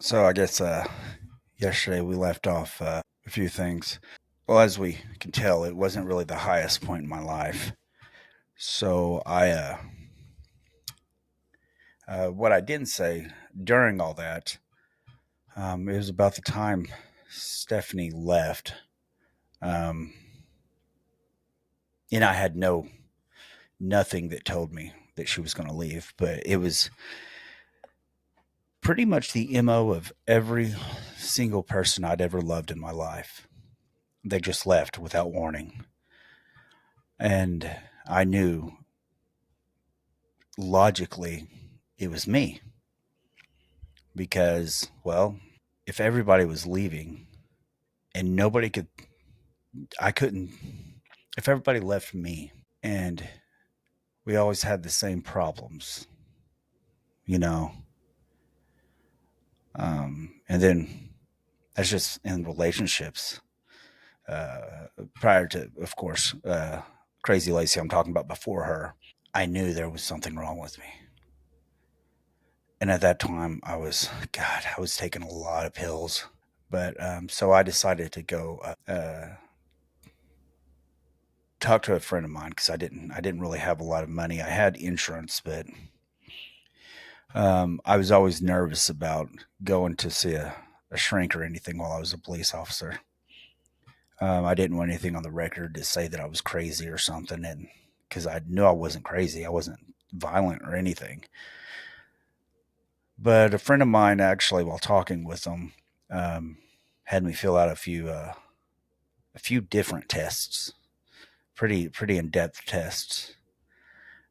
So I guess yesterday we left off a few things. Well, as we can tell, it wasn't really the highest point in my life. So what I didn't say during all that, it was about the time Stephanie left. Um, and I had nothing that told me that she was going to leave, but it was pretty much the MO of every single person I'd ever loved in my life. They just left without warning. And I knew logically it was me because, well, if everybody was leaving and nobody could, I couldn't, if everybody left me and we always had the same problems, you know, and then that's just in relationships. Prior to, of course, Crazy Lacey, I'm talking about before her, I knew there was something wrong with me. And at that time, I was taking a lot of pills. But so I decided to go talk to a friend of mine because I didn't really have a lot of money. I had insurance, but I was always nervous about going to see a shrink or anything while I was a police officer. I didn't want anything on the record to say that I was crazy or something, and because I knew I wasn't crazy, I wasn't violent or anything. But a friend of mine, actually, while talking with them, um, had me fill out a few different tests, pretty in depth tests.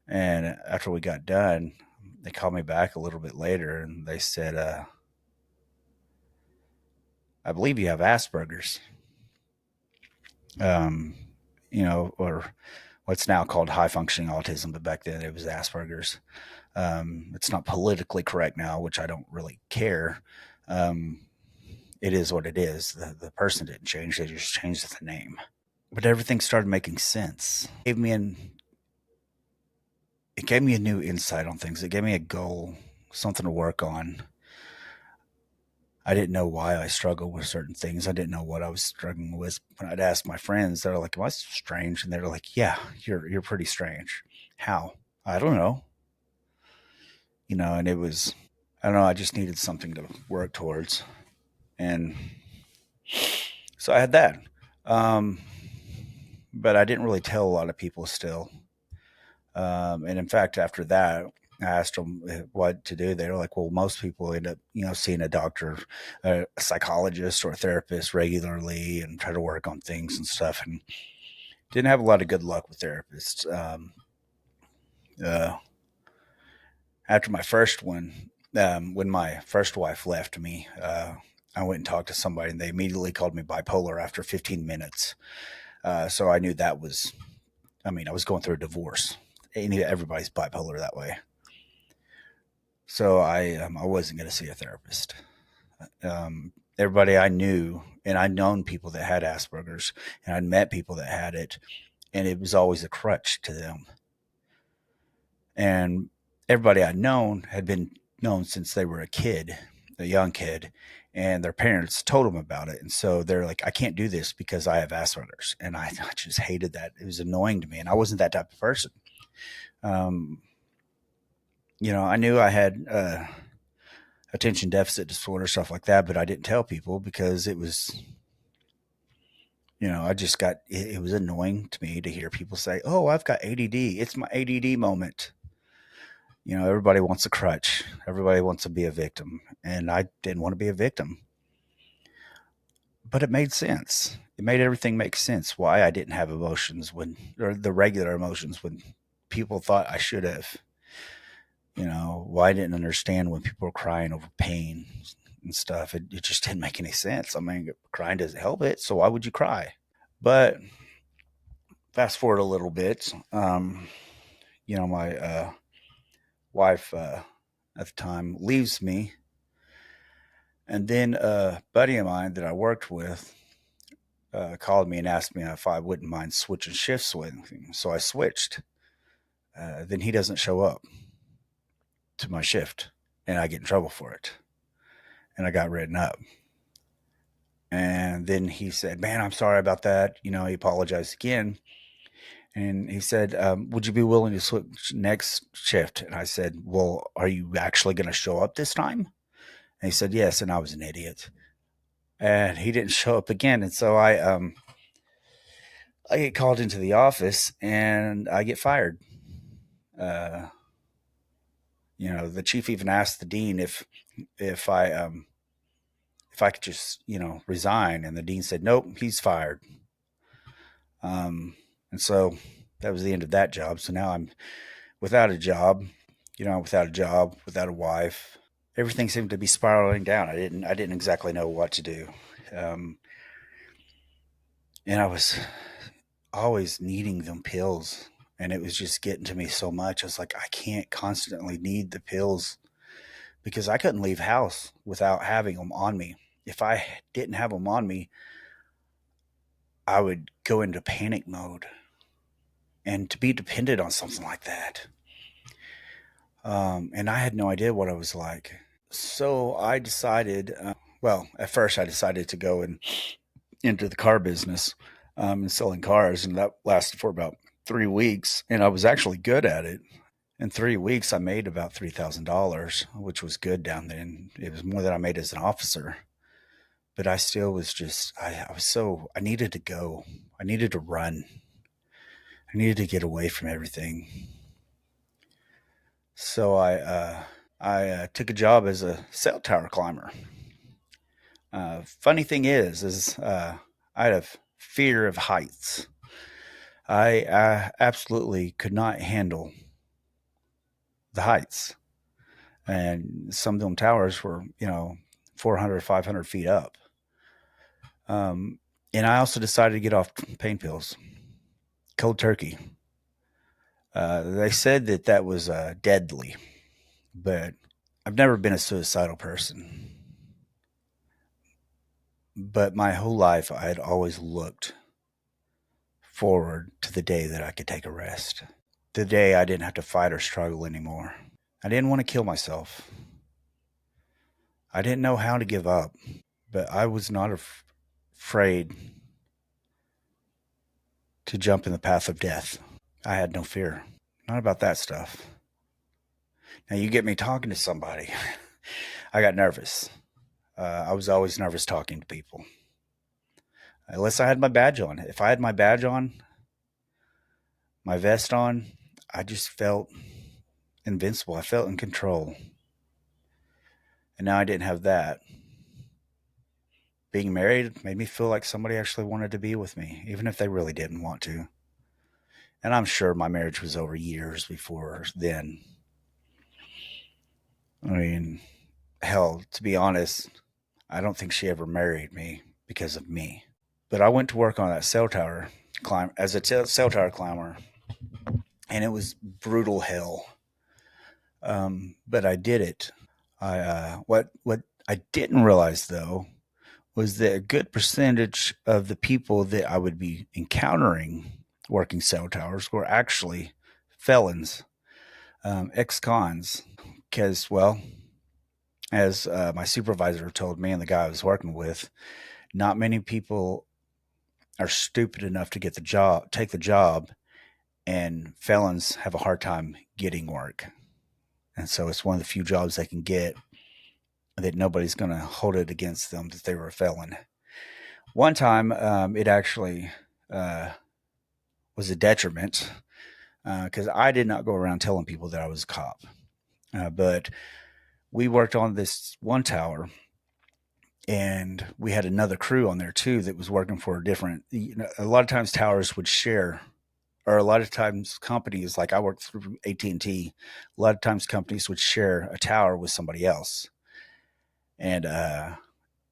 And after we got done, they called me back a little bit later and they said, "I believe you have Asperger's." Um, or what's now called high functioning autism, but back then it was Asperger's. It's not politically correct now, which I don't really care. Um, it is what it is. The person didn't change; they just changed the name. But everything started making sense. It gave me a new insight on things. It gave me a goal, something to work on. I didn't know why I struggled with certain things. I didn't know what I was struggling with. When I'd ask my friends, they're like, "Am I strange?" And they're like, "Yeah, you're pretty strange." How? I don't know. And it was, I don't know. I just needed something to work towards, and so I had that. Um, but I didn't really tell a lot of people still. And in fact, after that, I asked them what to do. They were like, "Well, most people end up, seeing a doctor, a psychologist, or a therapist regularly, and try to work on things and stuff." And didn't have a lot of good luck with therapists. Uh, After my first one, when my first wife left me, I went and talked to somebody, and they immediately called me bipolar after 15 minutes. So I knew that was, I mean, I was going through a divorce. Everybody's bipolar that way. So I wasn't going to see a therapist. Everybody I knew, and I'd known people that had Asperger's, and I'd met people that had it, and it was always a crutch to them. And everybody I'd known had been known since they were a young kid, and their parents told them about it. And so they're like, "I can't do this because I have Asperger's," and I just hated that. It was annoying to me, and I wasn't that type of person. Um, I knew I had attention deficit disorder, stuff like that, but I didn't tell people because it was, I just got, it was annoying to me to hear people say, "Oh, I've got ADD. It's my ADD moment." Everybody wants a crutch. Everybody wants to be a victim. And I didn't want to be a victim. But it made sense. It made everything make sense why I didn't have emotions or the regular emotions when people thought I should have. Why I didn't understand when people were crying over pain and stuff. It just didn't make any sense. I mean, crying doesn't help it. So why would you cry? But fast forward a little bit. My wife at the time leaves me. And then a buddy of mine that I worked with called me and asked me if I wouldn't mind switching shifts with him. So I switched. Then he doesn't show up to my shift, and I get in trouble for it. and I got written up. And then he said, "Man, I'm sorry about that." He apologized again. And he said, "Would you be willing to switch next shift?" And I said, "Well, are you actually going to show up this time?" And he said, "Yes." And I was an idiot. And he didn't show up again. And so I get called into the office and I get fired. Uh, the chief even asked the dean if I could just resign, and the dean said, "Nope, he's fired." Um, and so that was the end of that job. So now I'm without a job, without a job, without a wife. Everything seemed to be spiraling down. I didn't exactly know what to do. Um, and I was always needing them pills, and it was just getting to me so much. I was like, I can't constantly need the pills because I couldn't leave house without having them on me. If I didn't have them on me, I would go into panic mode. And to be dependent on something like that, and I had no idea what I was like. So I decided, well, at first I decided to go into the car business, and selling cars, and that lasted for about 3 weeks, and I was actually good at it. In 3 weeks, I made about $3,000, which was good down then. It was more than I made as an officer, but I still was just, I was so, I needed to go. I needed to run. I needed to get away from everything. So I took a job as a cell tower climber. Funny thing is I had a fear of heights. I absolutely could not handle the heights, and some of them towers were 400, 500 feet up. Um, and I also decided to get off pain pills, cold turkey. They said that was deadly, but I've never been a suicidal person. But my whole life, I had always looked forward to the day that I could take a rest, the day I didn't have to fight or struggle anymore. I didn't want to kill myself. I didn't know how to give up, but I was not afraid to jump in the path of death. I had no fear. Not about that stuff. Now, you get me talking to somebody, I got nervous. I was always nervous talking to people, unless I had my badge on. If I had my badge on, my vest on, I just felt invincible. I felt in control. And now I didn't have that. Being married made me feel like somebody actually wanted to be with me, even if they really didn't want to. And I'm sure my marriage was over years before then. I mean, hell, to be honest, I don't think she ever married me because of me. But I went to work on that cell tower climb as a cell tower climber, and it was brutal hell. But I did it. What I didn't realize though was that a good percentage of the people that I would be encountering working cell towers were actually felons, ex-cons. Because, well, as my supervisor told me and the guy I was working with, not many people are stupid enough to take the job, and felons have a hard time getting work. And so it's one of the few jobs they can get that nobody's going to hold it against them that they were a felon. One time, it actually was a detriment because I did not go around telling people that I was a cop. But we worked on this one tower, and we had another crew on there too that was working for a different. A lot of times towers would share, or a lot of times companies, like I worked through AT&T, a lot of times companies would share a tower with somebody else, and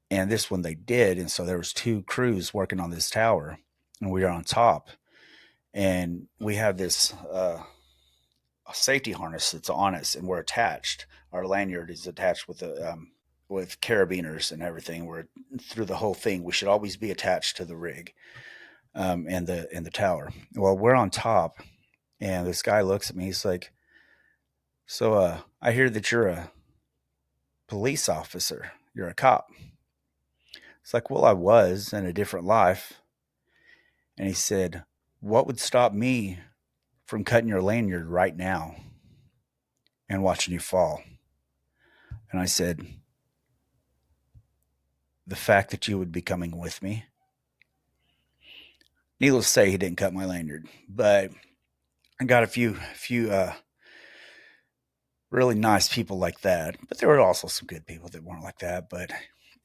and this one they did, and so there was two crews working on this tower, and we were on top, and we have this safety harness that's on us, and we're attached. Our lanyard is attached with carabiners and everything. We're through the whole thing. We should always be attached to the rig, and the tower. Well, we're on top, and this guy looks at me. He's like, "So, I hear that you're a police officer." you're a cop. It's like, well, I was in a different life. And he said, what would stop me from cutting your lanyard right now and watching you fall? And I said, the fact that you would be coming with me. Needless to say, he didn't cut my lanyard, but I got a few really nice people like that. But there were also some good people that weren't like that. But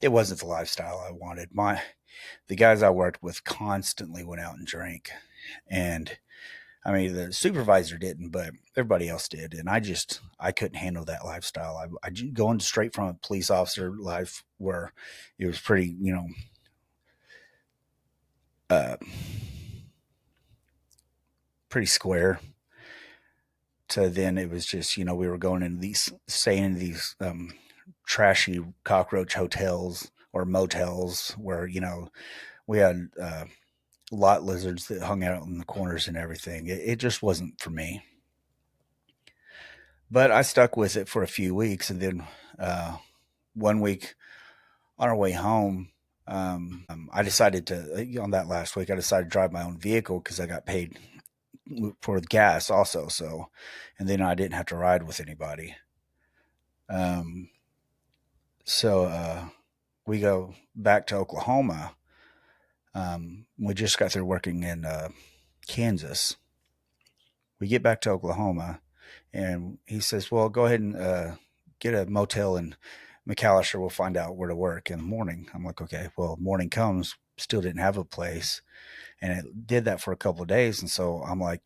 it wasn't the lifestyle I wanted. The guys I worked with constantly went out and drank, and I mean the supervisor didn't, but everybody else did, and I couldn't handle that lifestyle. Going straight from a police officer life where it was pretty, uh, pretty square, to then it was just, we were going into these, staying in these trashy cockroach hotels or motels where, we had lot lizards that hung out in the corners and everything. It just wasn't for me. But I stuck with it for a few weeks. And then one week on our way home, I decided on that last week, I decided to drive my own vehicle because I got paid for the gas also. So, and then I didn't have to ride with anybody. Um, so we go back to Oklahoma. We just got through working in Kansas. We get back to Oklahoma, and he says, "Well, go ahead and get a motel in McAllister. We'll find out where to work in the morning." I'm like, "Okay." Well, morning comes, still didn't have a place, and it did that for a couple of days. And so I'm like,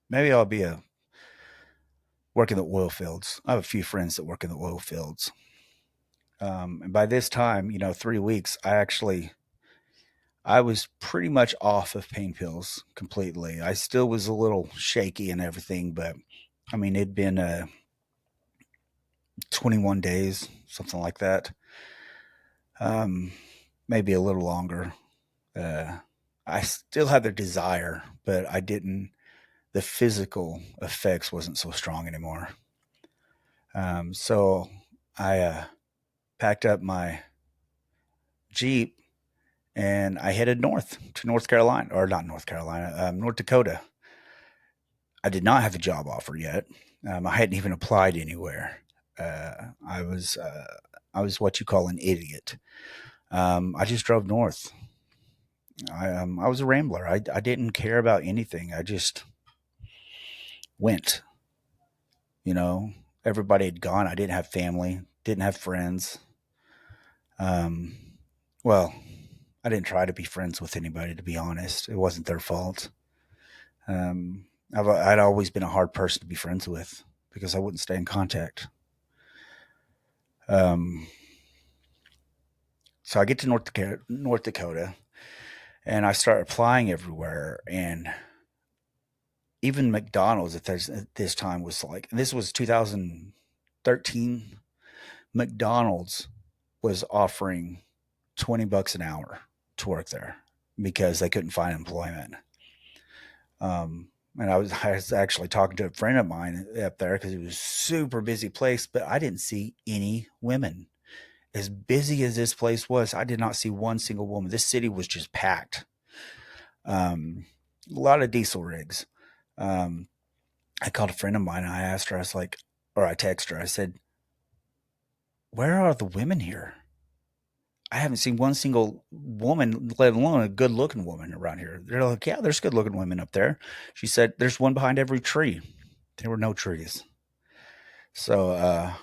maybe I'll be work in the oil fields. I have a few friends that work in the oil fields. And by this time, 3 weeks, I was pretty much off of pain pills completely. I still was a little shaky and everything, but I mean, it'd been 21 days, something like that. Um, Maybe a little longer. Uh, I still had the desire, but I didn't. The physical effects wasn't so strong anymore. So I packed up my Jeep and I headed north to North Carolina, or not North Carolina, North Dakota. I did not have a job offer yet. I hadn't even applied anywhere. Uh, I was uh, I was what you call an idiot. I just drove north. I was a rambler. I didn't care about anything. I just went. You know, Everybody had gone. I didn't have family. Didn't have friends. Um, well, I didn't try to be friends with anybody. To be honest, it wasn't their fault. Um, I'd always been a hard person to be friends with because I wouldn't stay in contact. Um, so I get to North Dakota, and I start applying everywhere. And even McDonald's at this time was like, this was 2013. McDonald's was offering $20 an hour to work there because they couldn't find employment. And I was actually talking to a friend of mine up there because it was a super busy place, but I didn't see any women. As busy as this place was, I did not see one single woman. This city was just packed. Um, a lot of diesel rigs. Um, I called a friend of mine and I asked her, I was like, or I texted her, I said, where are the women here? I haven't seen one single woman, let alone a good looking woman around here. They're like, yeah, there's good looking women up there. She said, there's one behind every tree. There were no trees. So,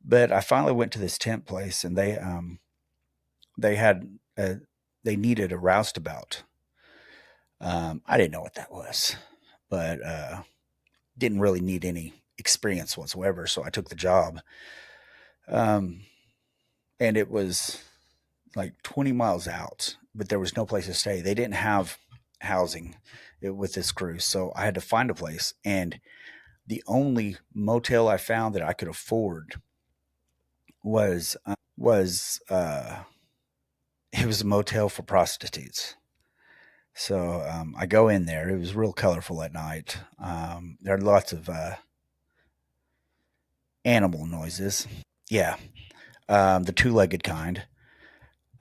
but I finally went to this tent place and they had, they needed a roustabout. I didn't know what that was, but, didn't really need any experience whatsoever. So I took the job. Um, and it was like 20 miles out, but there was no place to stay. They didn't have housing with this crew. So I had to find a place. And the only motel I found that I could afford was it was a motel for prostitutes. So I go in there. It was real colorful at night. There are lots of animal noises. Yeah, the two-legged kind.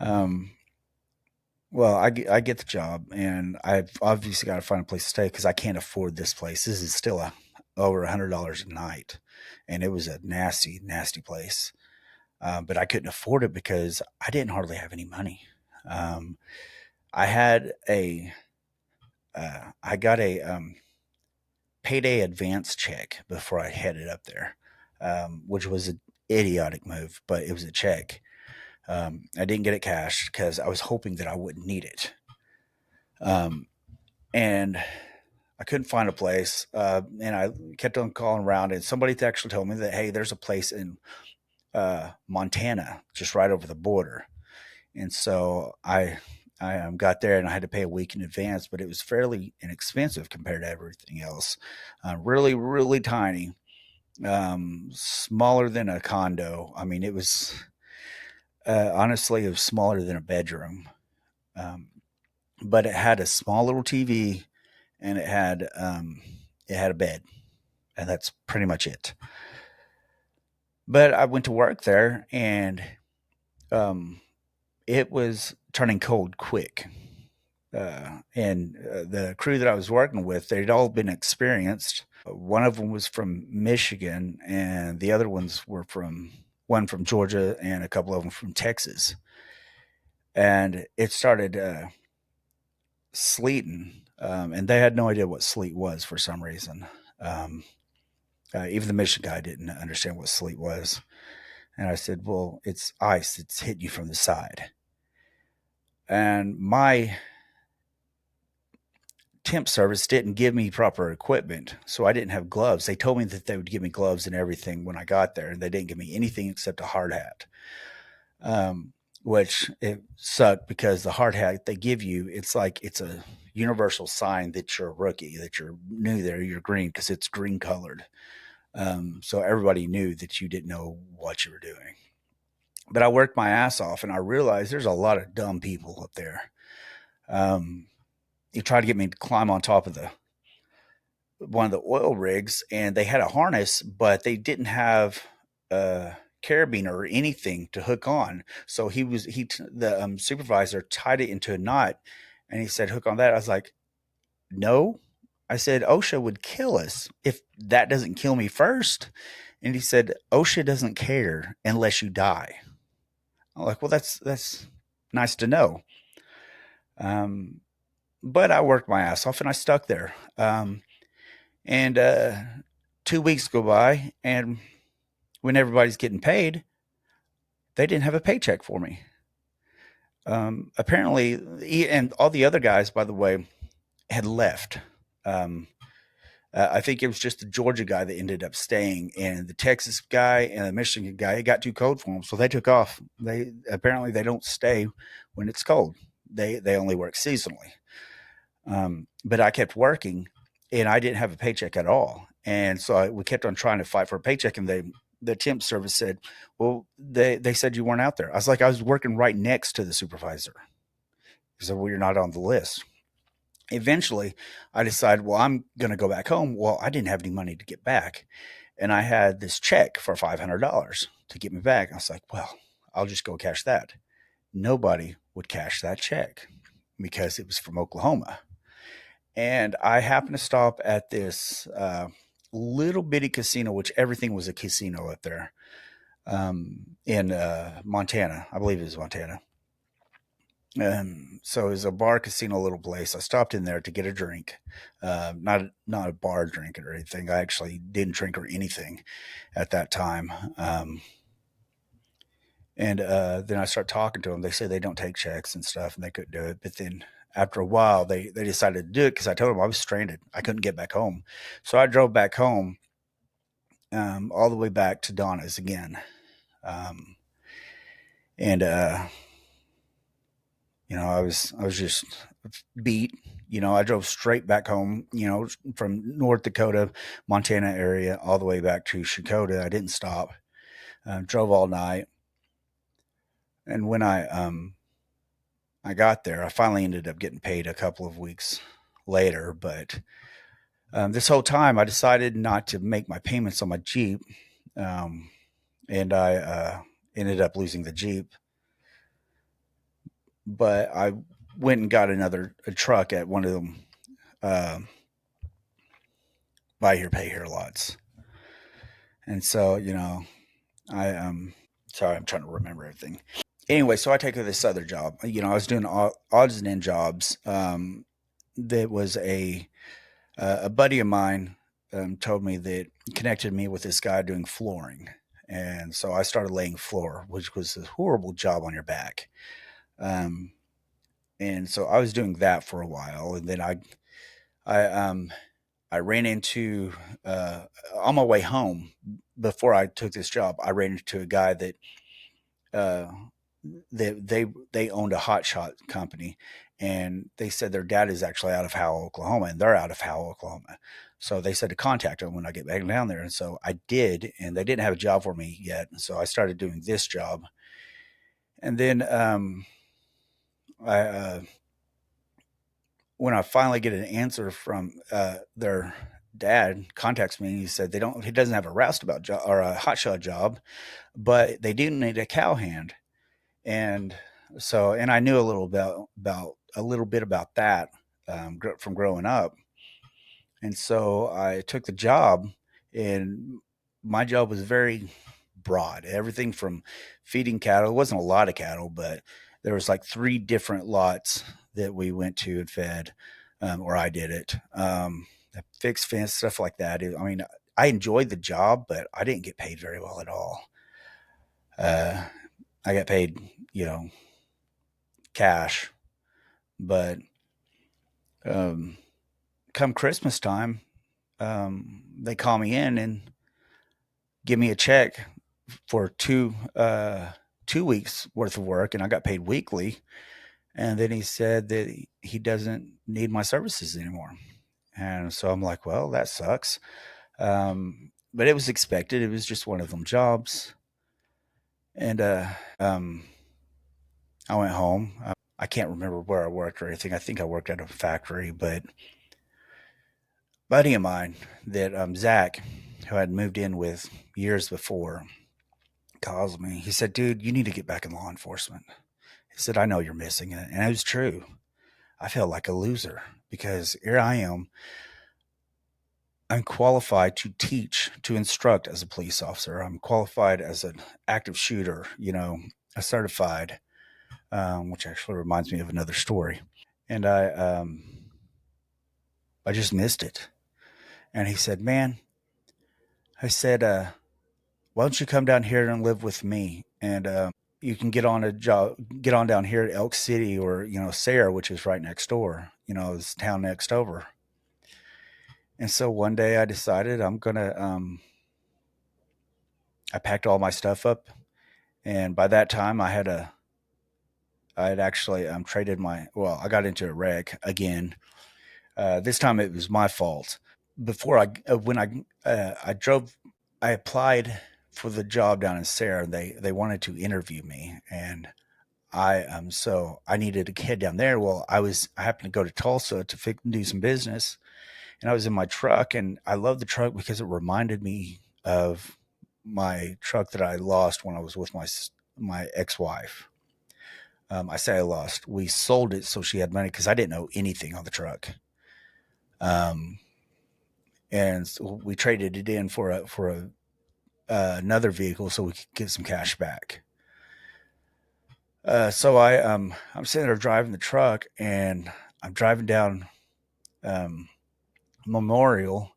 Um, well, I get the job, and I've obviously got to find a place to stay because I can't afford this place. This is still over $100 a night, and it was a nasty, nasty place. But I couldn't afford it because I didn't hardly have any money. Um, I had I got a payday advance check before I headed up there, which was an idiotic move, but it was a check. I didn't get it cash because I was hoping that I wouldn't need it. Um, and I couldn't find a place, and I kept on calling around, and somebody actually told me that, hey, there's a place in Montana, just right over the border. And so I got there, and I had to pay a week in advance, but it was fairly inexpensive compared to everything else. Really, really tiny, smaller than a condo. I mean, it was honestly, it was smaller than a bedroom, um, but it had a small little TV, and it had a bed, and that's pretty much it. But I went to work there, and um, it was turning cold quick. And the crew that I was working with, they'd all been experienced. One of them was from Michigan, and the other ones were from one from Georgia, and a couple of them from Texas. And it started sleeting, and they had no idea what sleet was for some reason. Um, even the Michigan guy didn't understand what sleet was. And I said, "Well, it's ice. It's hitting you from the side." And my temp service didn't give me proper equipment, so I didn't have gloves. They told me that they would give me gloves and everything when I got there, and they didn't give me anything except a hard hat. Um, which it sucked because the hard hat they give you, it's like it's a universal sign that you're a rookie, that you're new there, you're green because it's green colored. So everybody knew that you didn't know what you were doing. But I worked my ass off, and I realized there's a lot of dumb people up there. Um, he tried to get me to climb on top of the one of the oil rigs, and they had a harness, but they didn't have a carabiner or anything to hook on. So the supervisor tied it into a knot, and he said, "Hook on that." I was like, "No." I said, "OSHA would kill us if that doesn't kill me first." And he said, "OSHA doesn't care unless you die." I'm like, "Well, that's nice to know." Um, but I worked my ass off, and I stuck there. And 2 weeks go by, and when everybody's getting paid, they didn't have a paycheck for me. Apparently, and all the other guys, by the way, had left. Um, I think it was just the Georgia guy that ended up staying, and the Texas guy and the Michigan guy, it got too cold for them, so they took off. They apparently they don't stay when it's cold. They only work seasonally. But I kept working, and I didn't have a paycheck at all. And so we kept on trying to fight for a paycheck. And the temp service said, "Well, they said you weren't out there." I was like, "I was working right next to the supervisor." He said, "Well, you're not on the list." Eventually, I decided, well, I'm going to go back home. Well, I didn't have any money to get back. And I had this check for $500 to get me back. I was like, well, I'll just go cash that. Nobody would cash that check because it was from Oklahoma. And I happened to stop at this little bitty casino, which everything was a casino up there, in Montana. I believe it was Montana. So it was a bar casino little place. I stopped in there to get a drink, not a bar drink or anything. I actually didn't drink or anything at that time. And then I start talking to them. They say they don't take checks and stuff, and they couldn't do it. But then after a while, they decided to do it because I told them I was stranded. I couldn't get back home, so I drove back home, all the way back to Donna's again. Um, and I was just beat. I drove straight back home. From North Dakota, Montana area, all the way back to Dakota. I didn't stop. Drove all night, and when I got there, I finally ended up getting paid a couple of weeks later. But this whole time, I decided not to make my payments on my Jeep. Um, and I ended up losing the Jeep. But I went and got a truck at one of them uh, buy here, pay here lots. And so, I sorry, I'm trying to remember everything. Anyway, so I take this other job. I was doing odds and end jobs. That was a buddy of mine told me that connected me with this guy doing flooring, and so I started laying floor, which was a horrible job on your back. Um, and so I was doing that for a while, and then I I ran into on my way home before I took this job. I ran into a guy uh, they owned a hot shot company, and they said their dad is actually out of Howell, Oklahoma, and they're out of Howell, Oklahoma. So they said to contact them when I get back down there, and so I did, and they didn't have a job for me yet, so I started doing this job, and then I when I finally get an answer from their dad contacts me and he said he doesn't have a roustabout job or a hotshot job, but they do need a cowhand. And so, and I knew about a little bit about that from growing up. And so I took the job, and my job was very broad. Everything from feeding cattle. It wasn't a lot of cattle, but there was like three different lots that we went to and fed, or I did it. Fixed fence stuff like that. I mean, I enjoyed the job, but I didn't get paid very well at all. Uh, I got paid, cash, but um, come Christmas time, they call me in and give me a check for 2 weeks worth of work, and I got paid weekly. And then he said that he doesn't need my services anymore. And so I'm like, well, that sucks. But it was expected. It was just one of them jobs. And I went home. I can't remember where I worked or anything. I think I worked at a factory, but buddy of mine that Zach, who I'd moved in with years before, calls me. He said, "Dude, you need to get back in law enforcement." He said, "I know you're missing it," and it was true. I felt like a loser because here I am. I'm qualified to teach, to instruct as a police officer. I'm qualified as an active shooter. A certified, which actually reminds me of another story. And I just missed it. And he said, "Man," I said, "why don't you come down here and live with me? And you can get on down here at Elk City or, Sayre, which is right next door, this town next over." And so one day I decided I packed all my stuff up. And by that time I had actually traded I got into a wreck again. This time it was my fault. When I drove, I applied for the job down in Sayre. They wanted to interview me, and so I needed to head down there. Well, I happened to go to Tulsa to do some business, and I was in my truck, and I loved the truck because it reminded me of my truck that I lost when I was with my ex-wife. I say I lost. We sold it so she had money because I didn't know anything on the truck. Um, and so we traded it in for another vehicle so we could get some cash back. So I'm sitting there driving the truck, and I'm driving down um, Memorial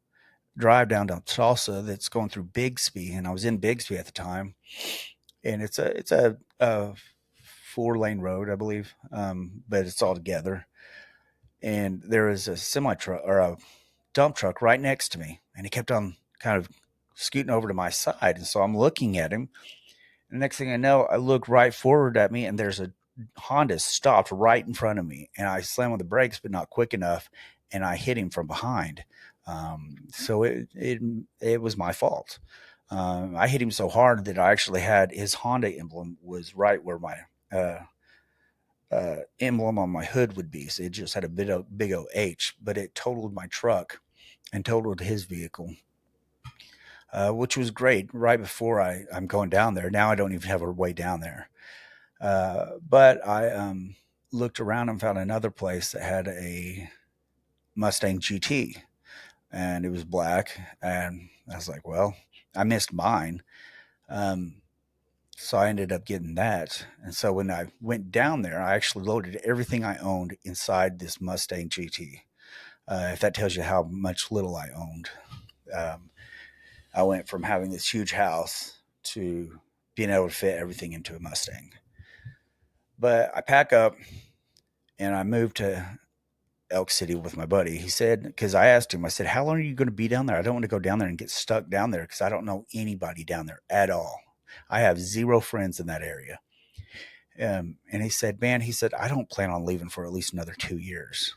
Drive down to Tulsa that's going through Bixby, and I was in Bixby at the time, and it's a 4-lane road, I believe, but it's all together. And there is a semi truck or a dump truck right next to me, and he kept on kind of scooting over to my side, and so I'm looking at him. And next thing I know, I look right forward at me, and there's a Honda stopped right in front of me, and I slammed on the brakes, but not quick enough, and I hit him from behind. So it was my fault. I hit him so hard that I actually had his Honda emblem was right where my emblem on my hood would be. So it just had a big O H, but it totaled my truck and totaled his vehicle. which was great right before I'm going down there. Now I don't even have a way down there. But I looked around and found another place that had a Mustang GT, and it was black. And I was like, well, I missed mine. Um, so I ended up getting that. And so when I went down there, I actually loaded everything I owned inside this Mustang GT. If that tells you how much little I owned. Um, I went from having this huge house to being able to fit everything into a Mustang. But I pack up and I moved to Elk City with my buddy. He said, because I asked him, I said, how long are you going to be down there? I don't want to go down there and get stuck down there because I don't know anybody down there at all. I have zero friends in that area. And he said, man, he said, I don't plan on leaving for at least another 2 years.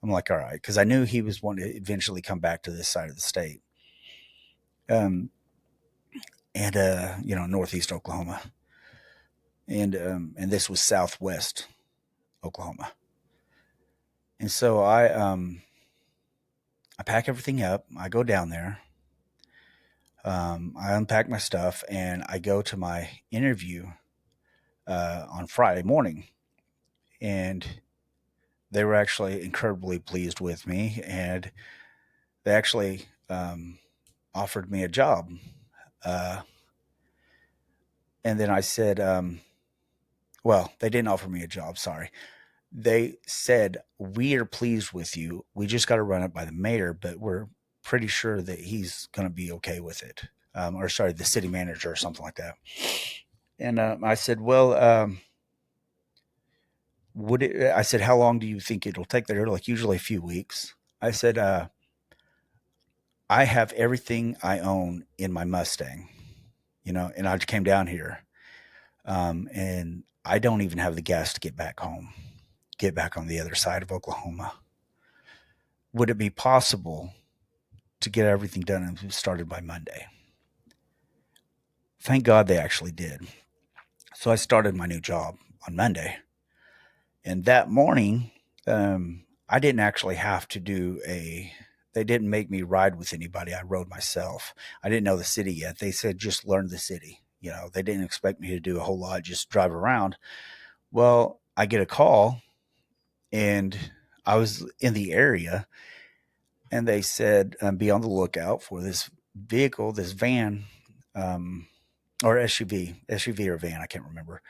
I'm like, all right, because I knew he was wanting to eventually come back to this side of the state. Um, Northeast Oklahoma. And this was Southwest Oklahoma. And so I pack everything up. I go down there. I unpack my stuff and I go to my interview on Friday morning. And they were actually incredibly pleased with me. And they actually offered me a job. Uh, and then I said, well, they didn't offer me a job. Sorry. They said, we are pleased with you. We just got to run it by the mayor, but we're pretty sure that he's going to be okay with it. Or sorry, the city manager or something like that. And I said, well, I said, how long do you think it'll take? They're like, usually a few weeks. I said, I have everything I own in my Mustang, and I came down here. And I don't even have the gas to get back home, get back on the other side of Oklahoma. Would it be possible to get everything done and started by Monday? Thank God they actually did. So I started my new job on Monday. And that morning, I didn't actually have to they didn't make me ride with anybody. I rode myself. I didn't know the city yet. They said just learn the city. They didn't expect me to do a whole lot, just drive around. Well, I get a call and I was in the area and they said, be on the lookout for this vehicle, this van, um, or SUV or van, I can't remember.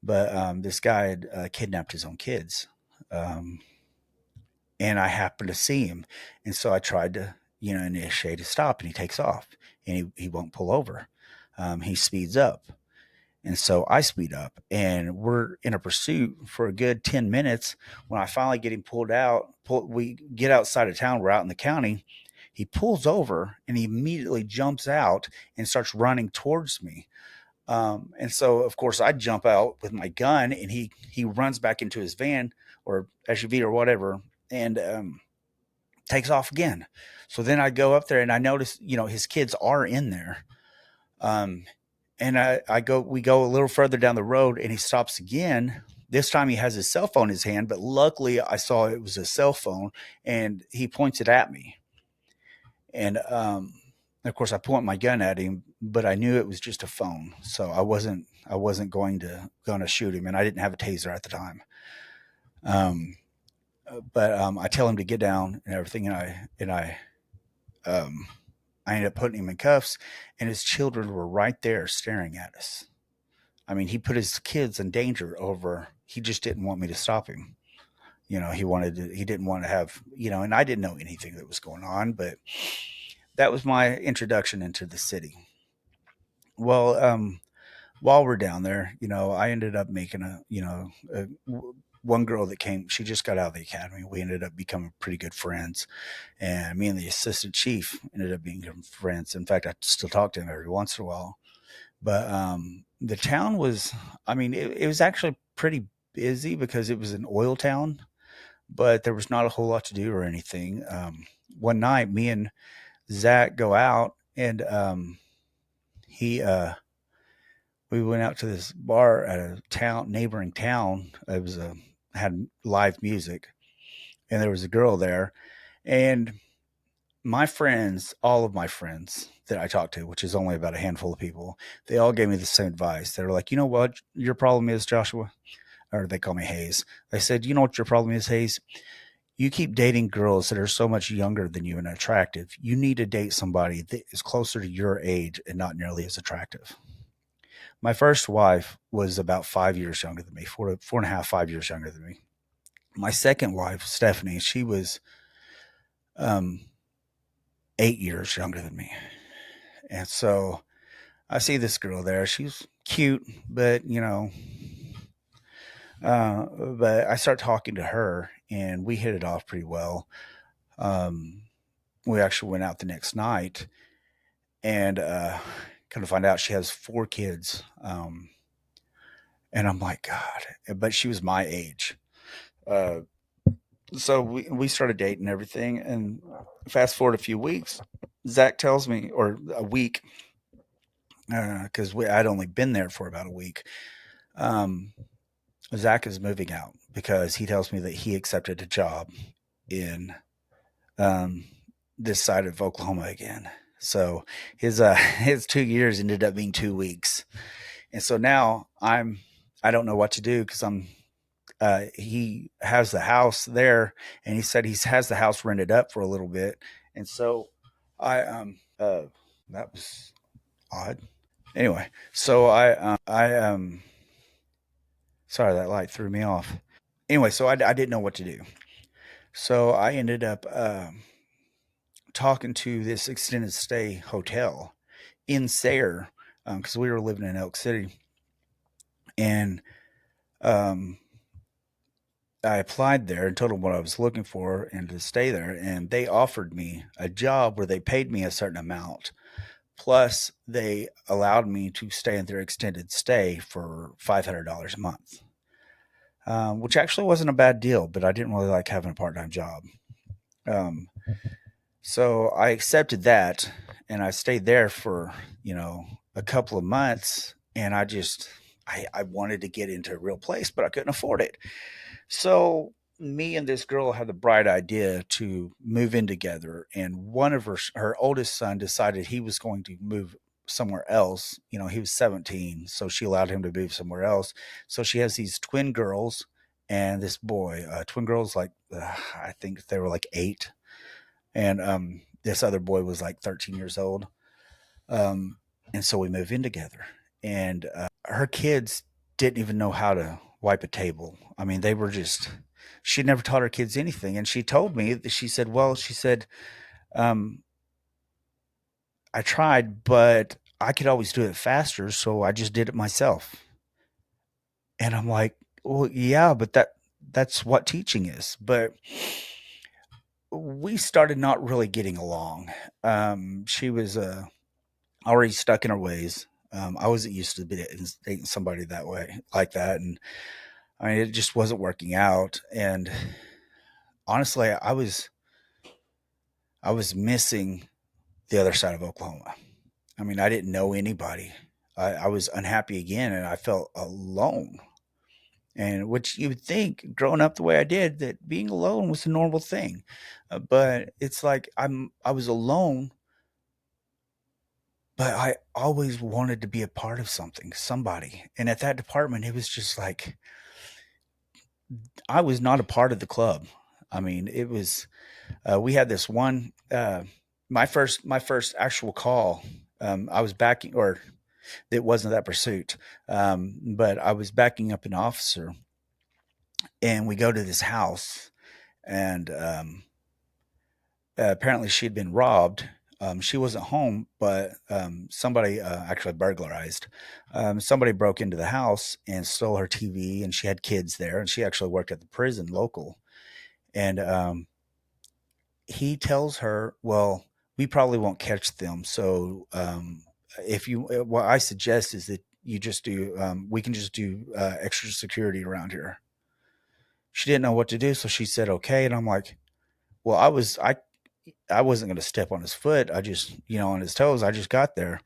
But this guy had kidnapped his own kids. Um, and I happened to see him. And so I tried to, initiate a stop and he takes off and he won't pull over. He speeds up. And so I speed up and we're in a pursuit for a good 10 minutes. When I finally get him we get outside of town. We're out in the county. He pulls over and he immediately jumps out and starts running towards me. And so, of course, I jump out with my gun and he runs back into his van or SUV or whatever and takes off again. So then I go up there and I notice, his kids are in there. Um, and we go a little further down the road and he stops again. This time he has his cell phone in his hand, but luckily I saw it was a cell phone and he points it at me. And of course I point my gun at him, but I knew it was just a phone. So I wasn't going to shoot him and I didn't have a taser at the time. Um, but I tell him to get down and everything. Um, I ended up putting him in cuffs and his children were right there staring at us. I mean, he put his kids in danger over. He just didn't want me to stop him. He didn't want to have, and I didn't know anything that was going on, but that was my introduction into the city. Well, while we're down there, I ended up making one girl that came, she just got out of the academy. We ended up becoming pretty good friends. And me and the assistant chief ended up being good friends. In fact, I still talk to him every once in a while. But the town was, I mean, it was actually pretty busy because it was an oil town, but there was not a whole lot to do or anything. One night, me and Zach go out and he, we went out to this bar at a neighboring town. It was had live music and there was a girl there and all of my friends that I talked to, which is only about a handful of people, they all gave me the same advice. They were like, you know what your problem is, Joshua? Or they call me Hayes. They said, you know what your problem is, Hayes? You keep dating girls that are so much younger than you and attractive. You need to date somebody that is closer to your age and not nearly as attractive. My first wife was about 5 years younger than me, 4.5, 5 years younger than me. My second wife, Stephanie, she was um, 8 years younger than me. And so I see this girl there. She's cute, but but I start talking to her, and we hit it off pretty well. Um, we actually went out the next night, and kind of find out she has 4 kids. And I'm like, God, but she was my age. Uh, so we started dating and everything. And fast forward a few weeks, Zach tells me, or a week, because I'd only been there for about a week. Um, Zach is moving out because he tells me that he accepted a job in um, this side of Oklahoma again. So his his 2 years ended up being 2 weeks, and so now I don't know what to do because he has the house there, and he said he has the house rented up for a little bit, and so I that was odd. Anyway, so I sorry, that light threw me off. Anyway, so I didn't know what to do. So I ended up talking to this extended stay hotel in Sayre because we were living in Elk City, and um, I applied there and told them what I was looking for and to stay there, and they offered me a job where they paid me a certain amount. Plus, they allowed me to stay in their extended stay for $500 a month, which actually wasn't a bad deal, but I didn't really like having a part time job. Um, so I accepted that, and I stayed there for, a couple of months, and I wanted to get into a real place, but I couldn't afford it. So me and this girl had the bright idea to move in together, and one of her oldest son decided he was going to move somewhere else. He was 17, so she allowed him to move somewhere else. So she has these twin girls and this boy, twin girls, like I think they were like 8, and this other boy was like 13 years old. Um, and so we moved in together, and her kids didn't even know how to wipe a table. I mean, they were just, she never taught her kids anything. And she told me that she said, um, I tried, but I could always do it faster. So I just did it myself. And I'm like, well, yeah, but that's what teaching is. But we started not really getting along. She was, already stuck in her ways. I wasn't used to dating somebody that way, like that. And I mean, it just wasn't working out. And honestly, I was missing the other side of Oklahoma. I mean, I didn't know anybody. I was unhappy again, and I felt alone. And which you would think, growing up the way I did, that being alone was a normal thing, but it's like I was alone, but I always wanted to be a part of something, somebody. And at that department, it was just like I was not a part of the club. I mean, it was we had this one my first actual call. I was backing, or it wasn't that pursuit, but I was backing up an officer, and we go to this house, and apparently she had been robbed. She wasn't home, but somebody actually burglarized. Somebody broke into the house and stole her TV, and she had kids there, and she actually worked at the prison local. And he tells her, "Well, we probably won't catch them. So if you, what I suggest is that you just do, we can just do extra security around here." She didn't know what to do, so she said, "Okay." And I'm like, "Well, I wasn't going to step on his foot. I just, on his toes. I just got there."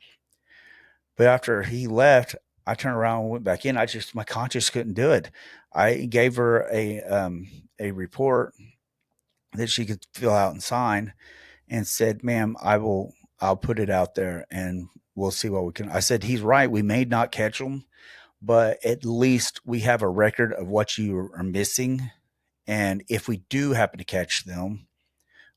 But after he left, I turned around and went back in. My conscience couldn't do it. I gave her a report that she could fill out and sign, and said, "Ma'am, I will I'll put it out there and we'll see what we can. I said, he's right. We may not catch them, but at least we have a record of what you are missing. And if we do happen to catch them,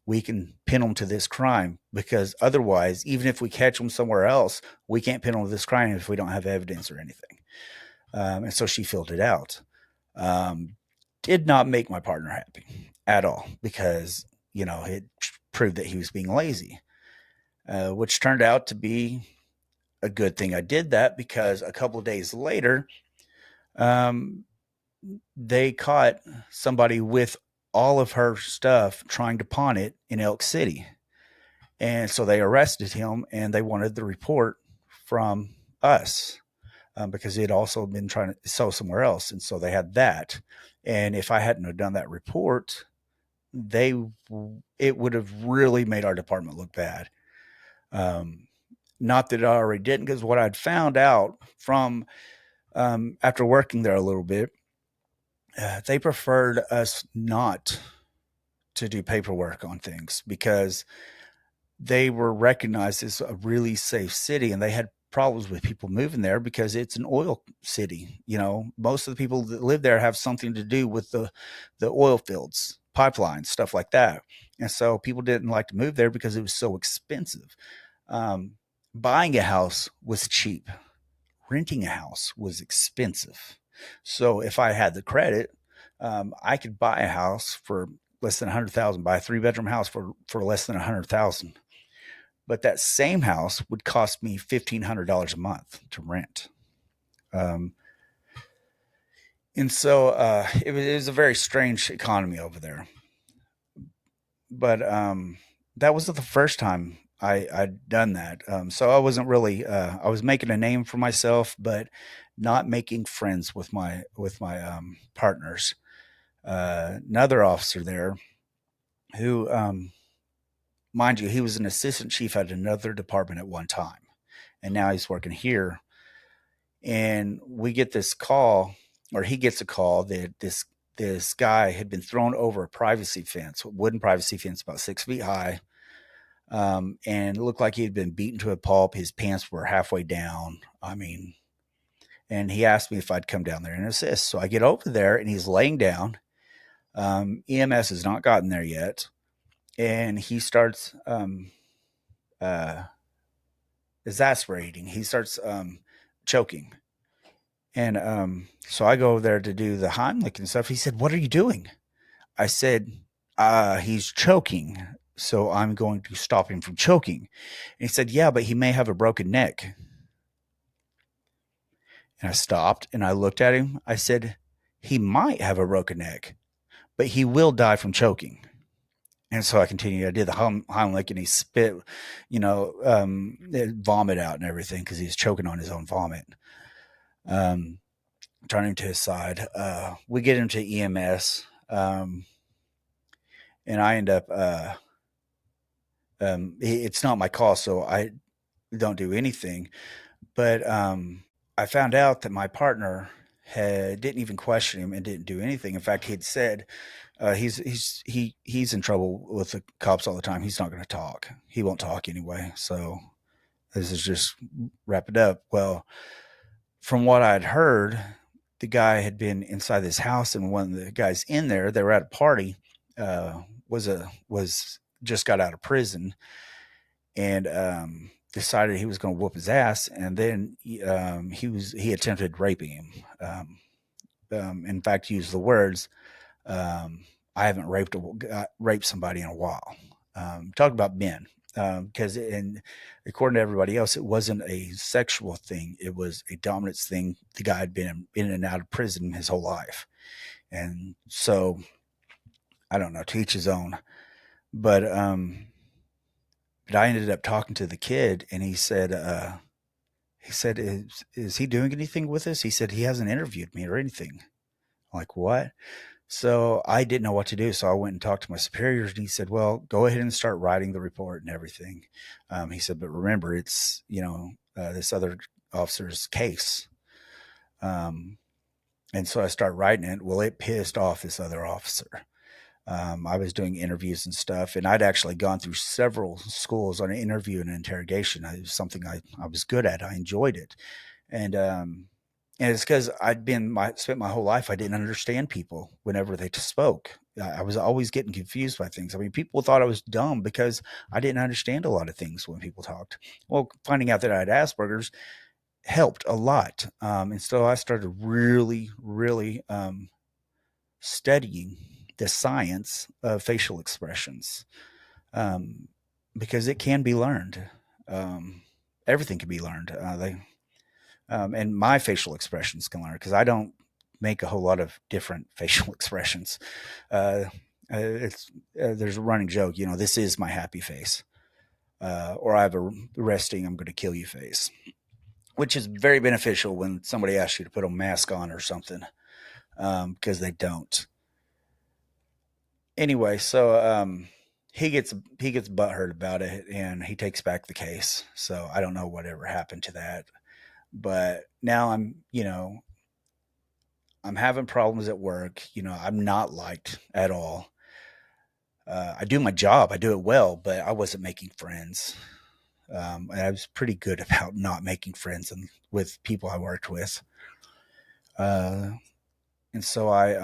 we can pin them to this crime, because otherwise, even if we catch them somewhere else, we can't pin them to this crime if we don't have evidence or anything. And so she filled it out. Um, did not make my partner happy at all, because, it proved that he was being lazy, which turned out to be a good thing I did that, because a couple of days later, um, they caught somebody with all of her stuff trying to pawn it in Elk City. And so they arrested him, and they wanted the report from us, because he had also been trying to sell somewhere else. And so they had that. And if I hadn't have done that report, it would have really made our department look bad. Not that I already didn't, because what I'd found out from after working there a little bit, they preferred us not to do paperwork on things, because they were recognized as a really safe city, and they had problems with people moving there because it's an oil city. Most of the people that live there have something to do with the oil fields, pipelines, stuff like that. And so people didn't like to move there because it was so expensive. Buying a house was cheap. Renting a house was expensive. So if I had the credit, I could buy a house for less than 100,000, buy a 3-bedroom house for less than 100,000. But that same house would cost me $1,500 a month to rent. Um, and so it was a very strange economy over there. But that was the first time I'd done that. So I wasn't really, I was making a name for myself, but not making friends with my partners. Another officer there who, mind you, he was an assistant chief at another department at one time, and now he's working here. And we get this call, or he gets a call that this guy had been thrown over a privacy fence, a wooden privacy fence about 6 feet high, and it looked like he had been beaten to a pulp. His pants were halfway down. I mean, and he asked me if I'd come down there and assist. So I get over there, and he's laying down. EMS has not gotten there yet, and he starts exasperating. He starts choking. And so I go over there to do the Heimlich and stuff. He said, "What are you doing?" I said, "He's choking, so I'm going to stop him from choking." And he said, "Yeah, but he may have a broken neck." And I stopped and I looked at him. I said, "He might have a broken neck, but he will die from choking." And so I continued. I did the Heimlich, and he spit, vomit out and everything, because he was choking on his own vomit. Turning to his side, we get him to EMS, and I end up. It's not my call, so I don't do anything. But I found out that my partner didn't even question him and didn't do anything. In fact, he'd said he's in trouble with the cops all the time. He's not going to talk. He won't talk anyway. So this is just wrap it up. Well, from what I'd heard, the guy had been inside this house, and one of the guys in there, they were at a party, was just got out of prison, and decided he was going to whoop his ass, and then he attempted raping him. In fact, used the words, "I haven't raped somebody in a while." Talk about men, because according to everybody else, it wasn't a sexual thing; it was a dominance thing. The guy had been in and out of prison his whole life, and so I don't know. To each his own, but I ended up talking to the kid, and he said, is he doing anything with us? He said he hasn't interviewed me or anything. I'm like, what? So I didn't know what to do. So I went and talked to my superiors, and he said, well, go ahead and start writing the report and everything. He said, but remember, it's, this other officer's case. And so I started writing it. Well, it pissed off this other officer. I was doing interviews and stuff, and I'd actually gone through several schools on an interview and interrogation. It was something I was good at. I enjoyed it, and and it's because spent my whole life. I didn't understand people whenever they spoke. I was always getting confused by things. I mean, people thought I was dumb because I didn't understand a lot of things when people talked. Well, finding out that I had Asperger's helped a lot, and so I started really studying the science of facial expressions, um, because it can be learned. Um, Everything can be learned. And my facial expressions can learn because I don't make a whole lot of different facial expressions. Uh, it's There's a running joke, this is my happy face, or I have a resting "I'm going to kill you" face, which is very beneficial when somebody asks you to put a mask on or something, because they don't. Anyway, so he gets butthurt about it, and he takes back the case. So I don't know whatever happened to that, but now I'm having problems at work. I'm not liked at all. I do my job, I do it well, but I wasn't making friends. And I was pretty good about not making friends with people I worked with. Uh, and so I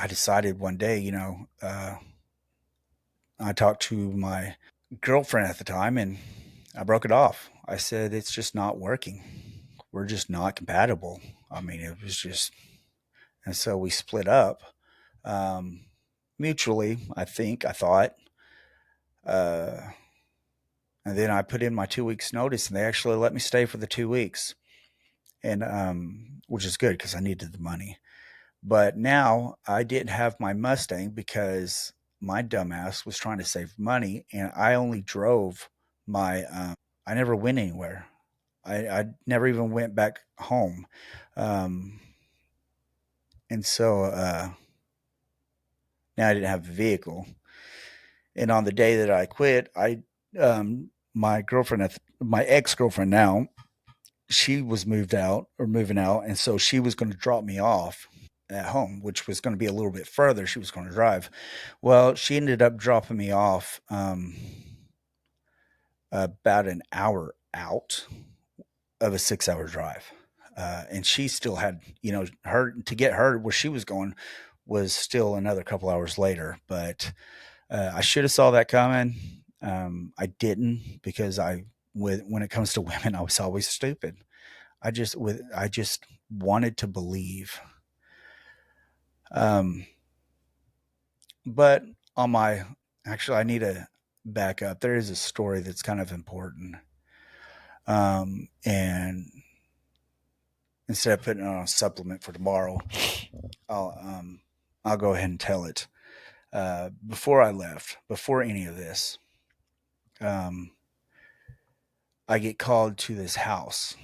decided one day, I talked to my girlfriend at the time, and I broke it off. I said, it's just not working. We're just not compatible. I mean, it was just, and so we split up, um, mutually, I thought. Uh, and then I put in my 2 weeks notice, and they actually let me stay for the 2 weeks, and which is good because I needed the money. But now I didn't have my Mustang because my dumbass was trying to save money, and I only drove my. I never went anywhere. I never even went back home, um, and so now I didn't have a vehicle. And on the day that I quit, my girlfriend, my ex girlfriend now, she was moving out, and so she was going to drop me off at home, which was going to be a little bit further. She was going to drive. Well, she ended up dropping me off about an hour out of a 6 hour drive. And she still had, her to get her where she was going was still another couple hours later. But I should have saw that coming. I didn't because when it comes to women, I was always stupid. I just wanted to believe. Um, but on my Actually, I need to back up. There is a story that's kind of important. And instead of putting it on a supplement for tomorrow, I'll um, I'll go ahead and tell it. Before I left, before any of this, um, I get called to this house.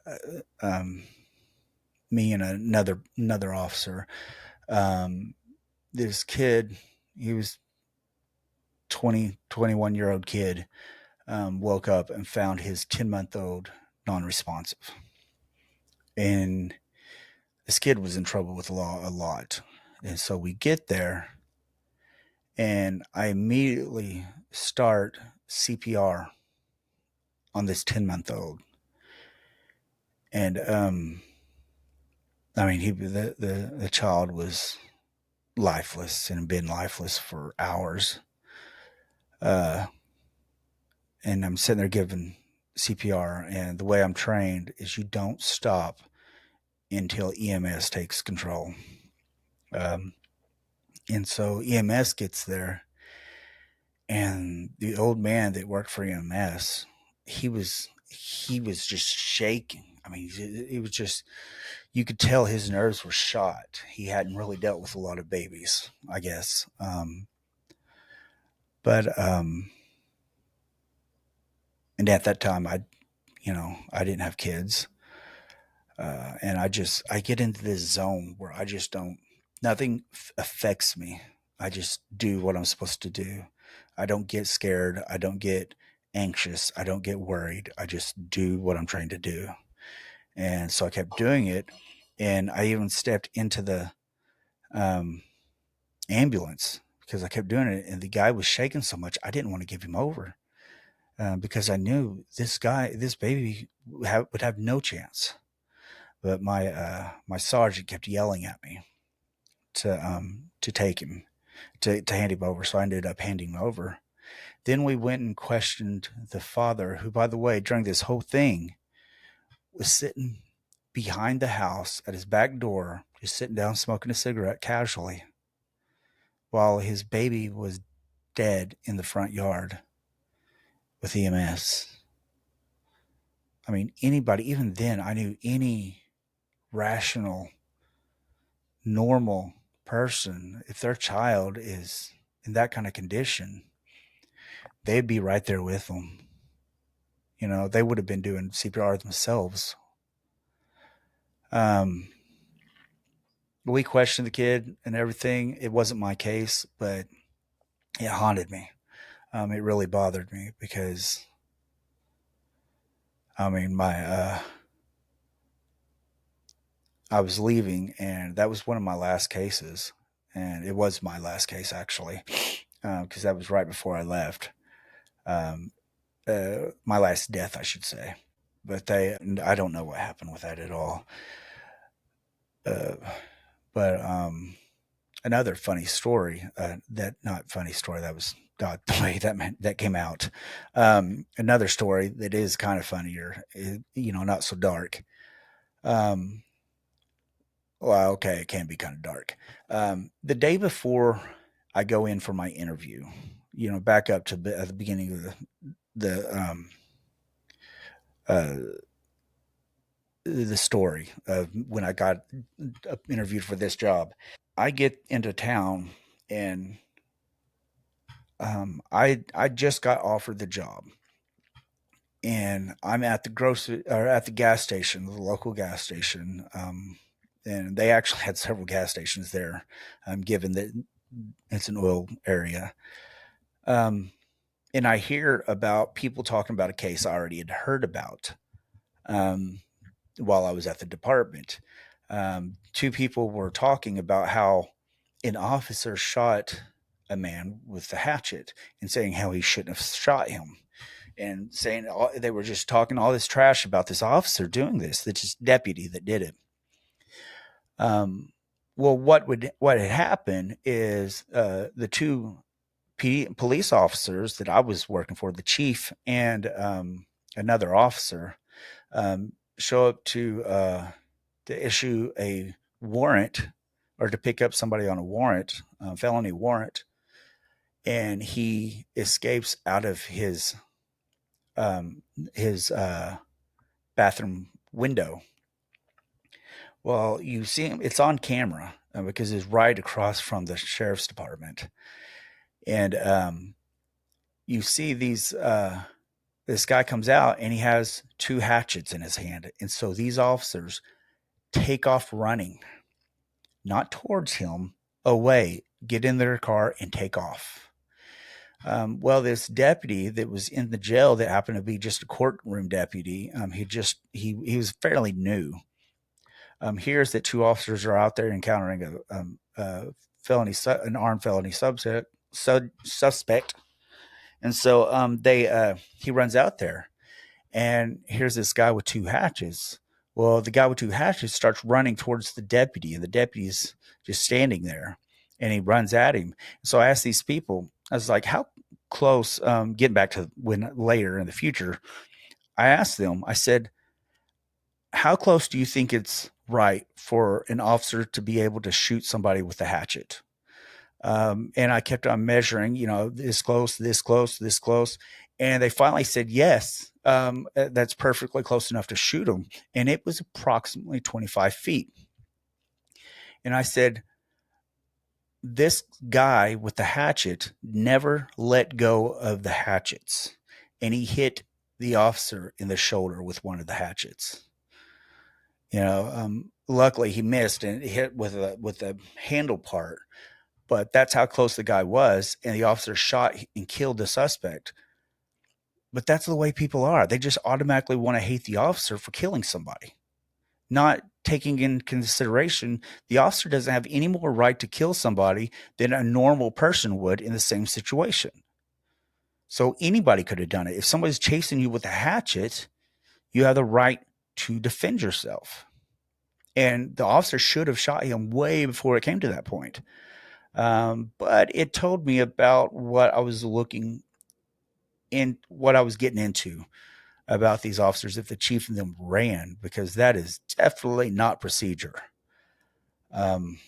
Uh, um, Me and another officer. Um, this kid, he was 21 year old kid, woke up and found his 10-month-old non-responsive, and this kid was in trouble with the law a lot. And so we get there, and I immediately start CPR on this 10-month-old. And I mean, the child was lifeless and had been lifeless for hours. Uh, and I'm sitting there giving CPR, and the way I'm trained is you don't stop until EMS takes control. Um, and so EMS gets there, and the old man that worked for EMS, he was just shaking. I mean, it was just, you could tell his nerves were shot. He hadn't really dealt with a lot of babies, I guess. But And at that time, I didn't have kids, and I get into this zone where I just don't, nothing affects me. I just do what I'm supposed to do. I don't get scared. I don't get anxious. I don't get worried. I just do what I'm trying to do. And so I kept doing it. And I even stepped into um, ambulance because I kept doing it. And the guy was shaking so much, I didn't want to give him over because I knew this baby would have no chance. But my sergeant kept yelling at me to take him, to hand him over. So I ended up handing him over. Then we went and questioned the father, who, by the way, during this whole thing was sitting behind the house at his back door, just sitting down smoking a cigarette casually while his baby was dead in the front yard with EMS. I mean, anybody, even then, I knew any rational, normal person, if their child is in that kind of condition, they'd be right there with them. They would have been doing CPR themselves. Um, we questioned the kid and everything. It wasn't my case, but it haunted me. It really bothered me because, I mean, I was leaving, and that was one of my last cases, and it was my last case actually, because that was right before I left. Um, my last death, I should say. But I don't know what happened with that at all. Uh, but another funny story, that not funny story, that was God, the way that came out. Another story that is kind of funnier, not so dark. Um, well, okay, it can be kind of dark. The day before I go in for my interview, back up to at the beginning of uh, the story of when I got interviewed for this job. I get into town, and I just got offered the job, and I'm at the grocery or at the gas station, the local gas station. And they actually had several gas stations there, given that it's an oil area. Um, and I hear about people talking about a case I already had heard about um, while I was at the department. Two people were talking about how an officer shot a man with the hatchet and saying how he shouldn't have shot him, and saying they were just talking all this trash about this officer doing this, this deputy that did it. Um, well, what had happened is the two police officers that I was working for, the chief and another officer, show up to issue a warrant or to pick up somebody on a warrant, felony warrant, and he escapes out of his bathroom window. Well, you see him; it's on camera because it's right across from the sheriff's department, and you see these. This guy comes out and he has two hatchets in his hand, and so these officers take off running, not towards him, away, get in their car and take off. Well, this deputy that was in the jail that happened to be just a courtroom deputy, he was fairly new. Hears that two officers are out there encountering a an armed felony suspect, and so he runs out there, and here's this guy with two hatchets. Well, the guy with two hatchets starts running towards the deputy, and the deputy's just standing there, and he runs at him. So I asked these people, I was like, how close, getting back to when later in the future, I asked them, I said, how close do you think it's right for an officer to be able to shoot somebody with a hatchet? And I kept on measuring, this close, this close, this close. And they finally said, yes, that's perfectly close enough to shoot them. And it was approximately 25 feet. And I said, this guy with the hatchet never let go of the hatchets. And he hit the officer in the shoulder with one of the hatchets. Luckily he missed and hit with the handle part, but that's how close the guy was, and the officer shot and killed the suspect. But that's the way people are. They just automatically want to hate the officer for killing somebody. not taking in consideration the officer doesn't have any more right to kill somebody than a normal person would in the same situation. So anybody could have done it. If somebody's chasing you with a hatchet, you have the right to defend yourself. And the officer should have shot him way before it came to that point. But it told me about what I was looking in, what I was getting into about these officers if the chief of them ran, because that is definitely not procedure. Um,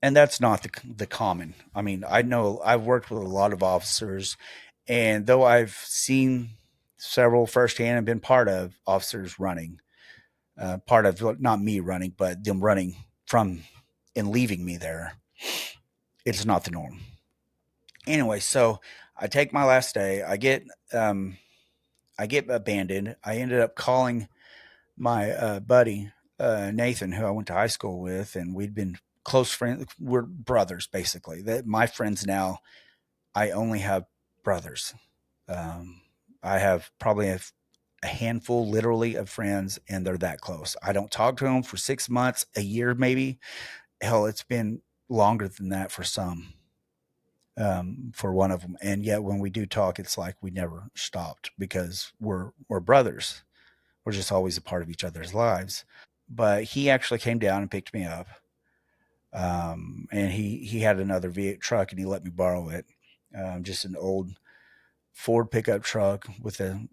and that's not the common. I mean, I know I've worked with a lot of officers, and though I've seen several firsthand and been part of officers running, part of not me running, but them running from and leaving me there, it's not the norm. Anyway, so I take my last day. Um, I get abandoned. I ended up calling my buddy Nathan, who I went to high school with, and we'd been close friends. We're brothers, basically. That my friends now. I only have brothers. Um, I have probably a handful, literally, of friends, and they're that close. I don't talk to them for 6 months, a year, maybe. Hell, it's been longer than that for some. For one of them, and yet when we do talk, it's like we never stopped because we're brothers. We're just always a part of each other's lives. But he actually came down and picked me up. And he had another V8 truck and he let me borrow it. Just an old Ford pickup truck with a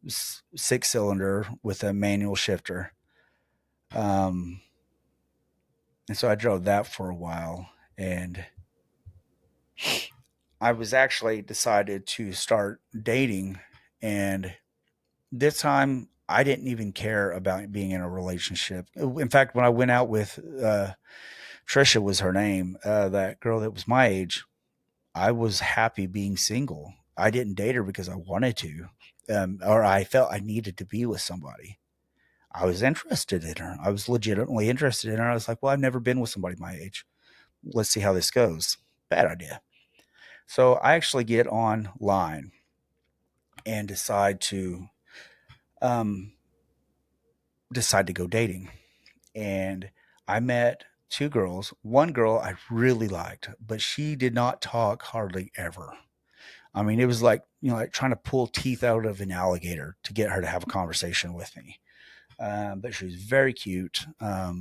6 cylinder with a manual shifter. Um, and so I drove that for a while. And I was actually decided to start dating. And this time I didn't even care about being in a relationship. In fact, when I went out with Trisha was her name, that girl that was my age, I was happy being single. I didn't date her because I wanted to, or I felt I needed to be with somebody. I was interested in her. I was legitimately interested in her. I was like, well, I've never been with somebody my age. Let's see how this goes. Bad idea. So I actually get online and um, decide to go dating. And I met two girls. One girl I really liked, but she did not talk hardly ever. I mean, it was like, like trying to pull teeth out of an alligator to get her to have a conversation with me. But she was very cute. Uh,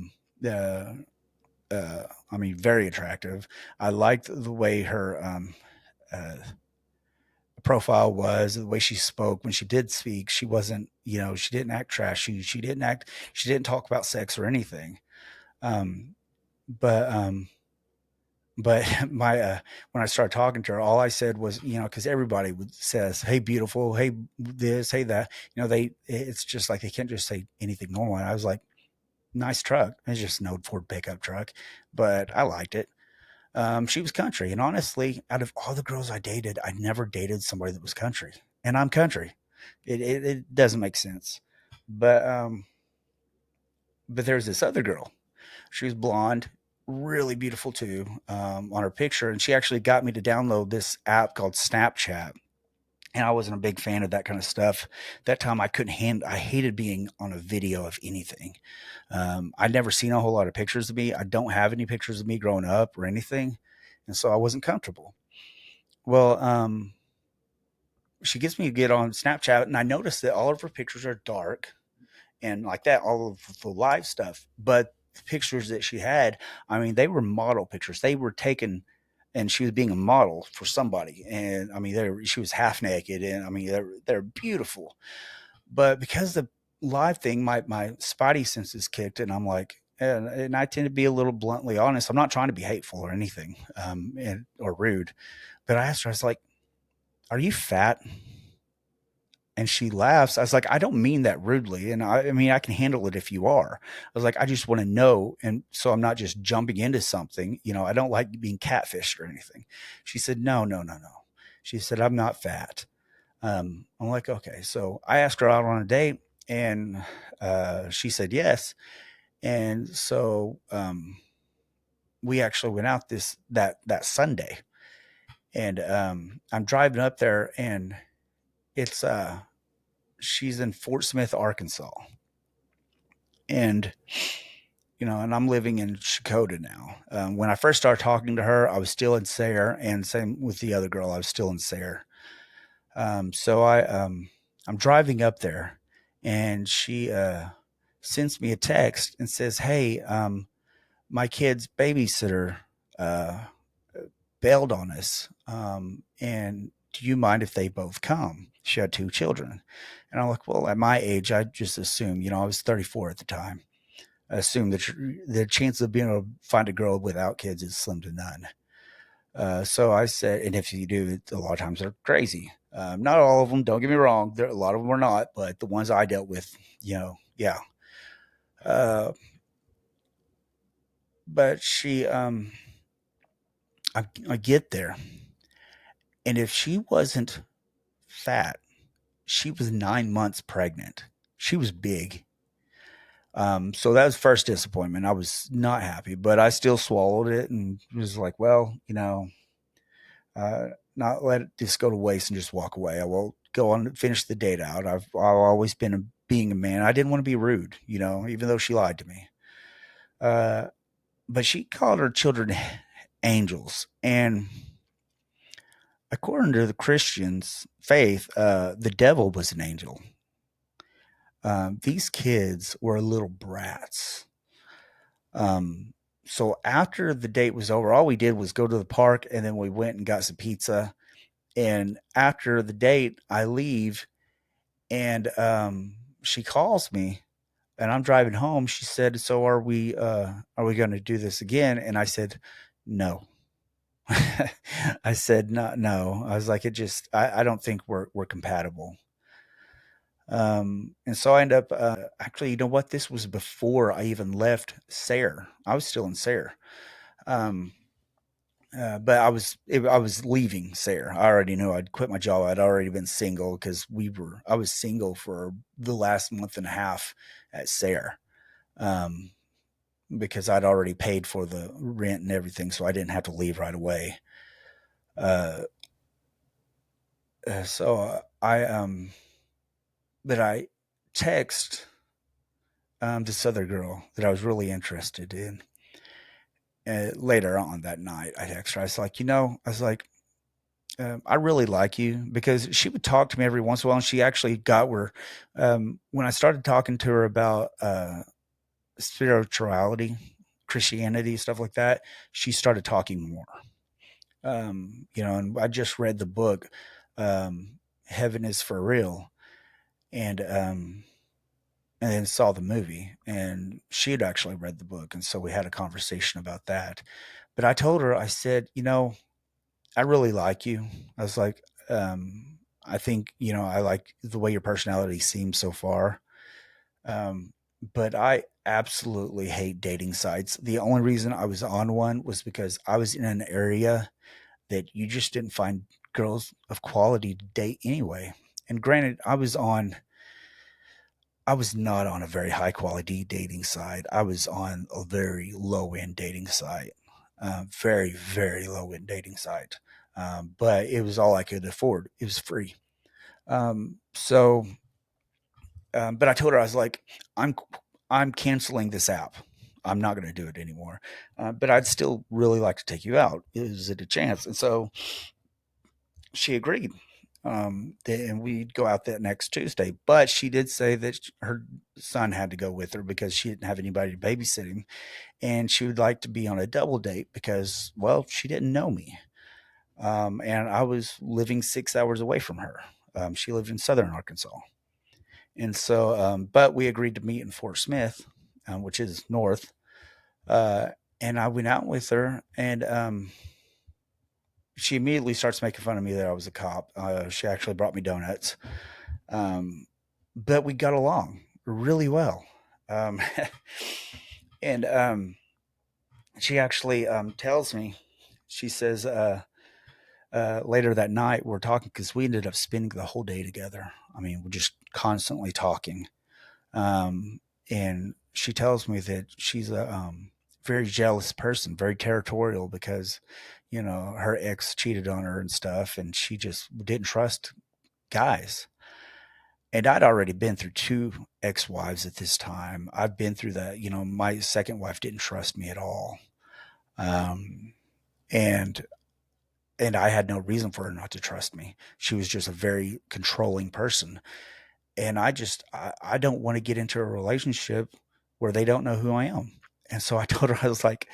I mean, very attractive. I liked the way her uh, profile was, the way she spoke. When she did speak, she wasn't, she didn't act trashy. She didn't talk about sex or anything. Um, but but my when I started talking to her, all I said was, because everybody would says, "Hey, beautiful," "Hey, this," "Hey, that." It's just like they can't just say anything normal. And I was like, "Nice truck." It's just an old Ford pickup truck, but I liked it. She was country, and honestly, out of all the girls I dated, I never dated somebody that was country, and I'm country. It doesn't make sense, but there's this other girl. She was blonde, really beautiful too, on her picture. And she actually got me to download this app called Snapchat. And I wasn't a big fan of that kind of stuff. That time I couldn't I hated being on a video of anything. I'd never seen a whole lot of pictures of me. I don't have any pictures of me growing up or anything. And so I wasn't comfortable. Well, she gets me to get on Snapchat, and I noticed that all of her pictures are dark and like that, all of the live stuff. But the pictures that she had, I mean, they were model pictures. They were taken, and she was being a model for somebody. And I mean, she was half naked, and I mean, they're beautiful. But because the live thing, my spidey senses kicked, and I'm like, and I tend to be a little bluntly honest. I'm not trying to be hateful or anything, or rude. But I asked her, I was like, "Are you fat?" And she laughs. I was like, I don't mean that rudely. And I mean, I can handle it if you are. I was like, I just want to know. And so I'm not just jumping into something. I don't like being catfished or anything. She said, no, no, no, no. She said, I'm not fat. I'm like, okay. So I asked her out on a date, and she said yes. And so we actually went out that Sunday. And I'm driving up there, and it's she's in Fort Smith, Arkansas. And and I'm living in Dakota now. When I first started talking to her, I was still in Sayre, and same with the other girl, I was still in Sayre. So I'm driving up there, and she sends me a text and says, "Hey, my kid's babysitter uh, bailed on us, and do you mind if they both come?" She had two children, and I'm like, "Well, at my age, I just assumed, I was 34 at the time. I assume that the chance of being able to find a girl without kids is slim to none." So I said, and if you do, a lot of times they're crazy. Not all of them. Don't get me wrong. A lot of them are not, but the ones I dealt with, yeah. Uh, but I get there, and if she wasn't fat, she was 9 months pregnant. She was big. So that was first disappointment. I was not happy, but I still swallowed it and was like, well, uh, not let this go to waste and just walk away. I will go on and finish the date out. I've always been being a man. I didn't want to be rude, even though she lied to me. Uh, but she called her children angels, and according to the Christians' faith, the devil was an angel. These kids were little brats. Um, so after the date was over, all we did was go to the park, and then we went and got some pizza. And after the date, I leave, and she calls me, and I'm driving home. She said, "So are we going to do this again?" And I said, "No." I said, "No, no." I was like, I don't think we're compatible. And so I end up, actually, you know what? This was before I even left Sayre. I was still in Sayre. Um, but I was leaving Sayre. I already knew I'd quit my job. I'd already been single because I was single for the last month and a half at Sayre. Um, because I'd already paid for the rent and everything, so I didn't have to leave right away. Uh, so but I text this other girl that I was really interested in. Later on that night, I text her. I was like, I really like you, because she would talk to me every once in a while, and she actually got where, when I started talking to her about spirituality, Christianity, stuff like that, she started talking more. And I just read the book, Heaven is for Real, and then saw the movie, and she had actually read the book, and so we had a conversation about that. But I told her, I said, I really like you. I was like, I think, I like the way your personality seems so far. Um, but I absolutely hate dating sites. The only reason I was on one was because I was in an area that you just didn't find girls of quality to date anyway. And granted, I was not on a very high quality dating site. I was on a very low end dating site, very, very low end dating site. But it was all I could afford. It was free. So, but I told her, I was like, I'm I'm canceling this app. I'm not going to do it anymore. But I'd still really like to take you out. Is it a chance? And so she agreed. And we'd go out that next Tuesday. But she did say that her son had to go with her because she didn't have anybody to babysit him. And she would like to be on a double date because, well, she didn't know me. And I was living 6 hours away from her. She lived in southern Arkansas. And so, but we agreed to meet in Fort Smith, which is north. Uh, and I went out with her, and she immediately starts making fun of me that I was a cop. She actually brought me donuts. Um, but we got along really well. Um, and she actually tells me, she says, later that night, we're talking because we ended up spending the whole day together. I mean, we're just constantly talking. Um, and she tells me that she's a very jealous person, very territorial, because, her ex cheated on her and stuff, and she just didn't trust guys. And I'd already been through two ex-wives at this time. I've been through that. You know, my second wife didn't trust me at all. Um, and I had no reason for her not to trust me. She was just a very controlling person. And I don't want to get into a relationship where they don't know who I am. And so I told her, I was like,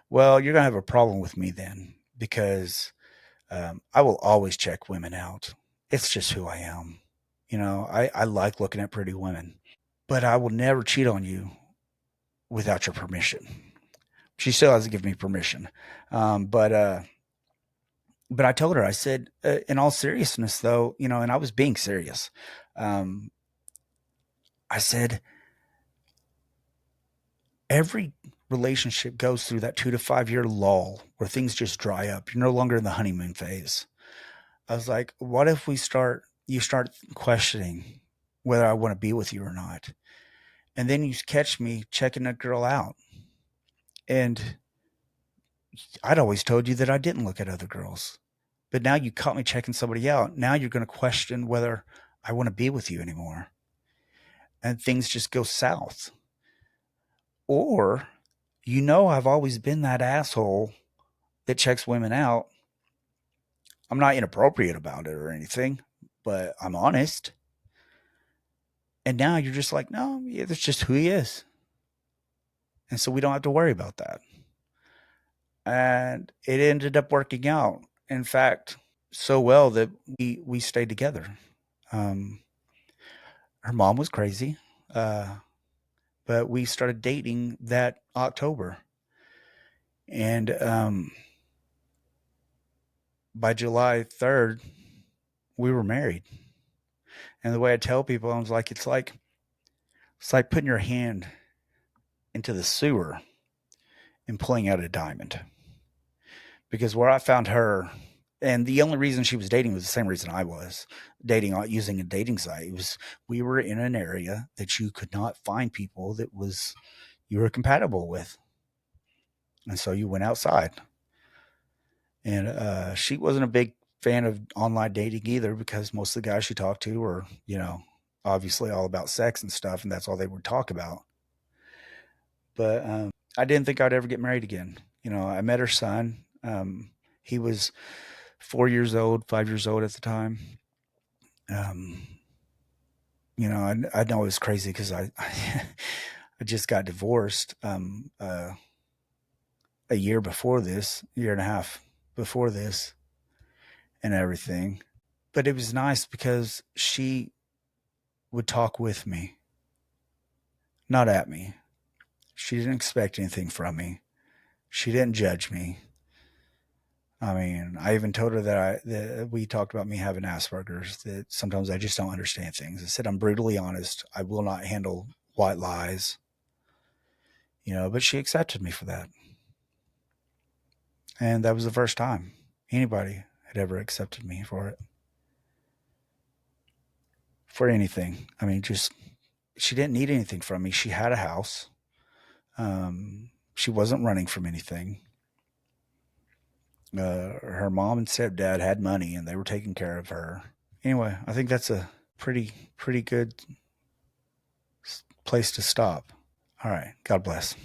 well, you're going to have a problem with me then, because I will always check women out. It's just who I am. You know, I like looking at pretty women, but I will never cheat on you without your permission. She still hasn't given me permission. Um, but, uh, but I told her, I said, in all seriousness, though, you know, and I was being serious. Um, I said, every relationship goes through that 2 to 5 year lull where things just dry up. You're no longer in the honeymoon phase. I was like, what if you start questioning whether I want to be with you or not? And then you catch me checking a girl out. And I'd always told you that I didn't look at other girls. But now you caught me checking somebody out. Now you're going to question whether I want to be with you anymore. And things just go south. Or, you know, I've always been that asshole that checks women out. I'm not inappropriate about it or anything, but I'm honest. And now you're just like, no, yeah, that's just who he is. And so we don't have to worry about that. And it ended up working out. In fact, so well that we stayed together. Um, Her mom was crazy, uh, but we started dating that October. And by July 3rd, we were married. And the way I tell people, I was like, it's like putting your hand into the sewer and pulling out a diamond. Because where I found her, and the only reason she was dating was the same reason I was dating using a dating site. It was, we were in an area that you could not find people that was you were compatible with, and so you went outside. And she wasn't a big fan of online dating either, because most of the guys she talked to were, you know, obviously all about sex and stuff, and that's all they would talk about. But I didn't think I'd ever get married again. You know, I met her son. He was 4 years old, 5 years old at the time. Um, you know, I know it was crazy because I just got divorced a year before this, year and a half before this, and everything. But it was nice because she would talk with me, not at me. She didn't expect anything from me. She didn't judge me. I mean, I even told her that we talked about me having Asperger's, that sometimes I just don't understand things. I said, I'm brutally honest. I will not handle white lies, you know, but she accepted me for that. And that was the first time anybody had ever accepted me for it, for anything. I mean, just, she didn't need anything from me. She had a house. She wasn't running from anything. Her mom and stepdad had money and they were taking care of her. Anyway, I think that's a pretty good place to stop. All right. God bless.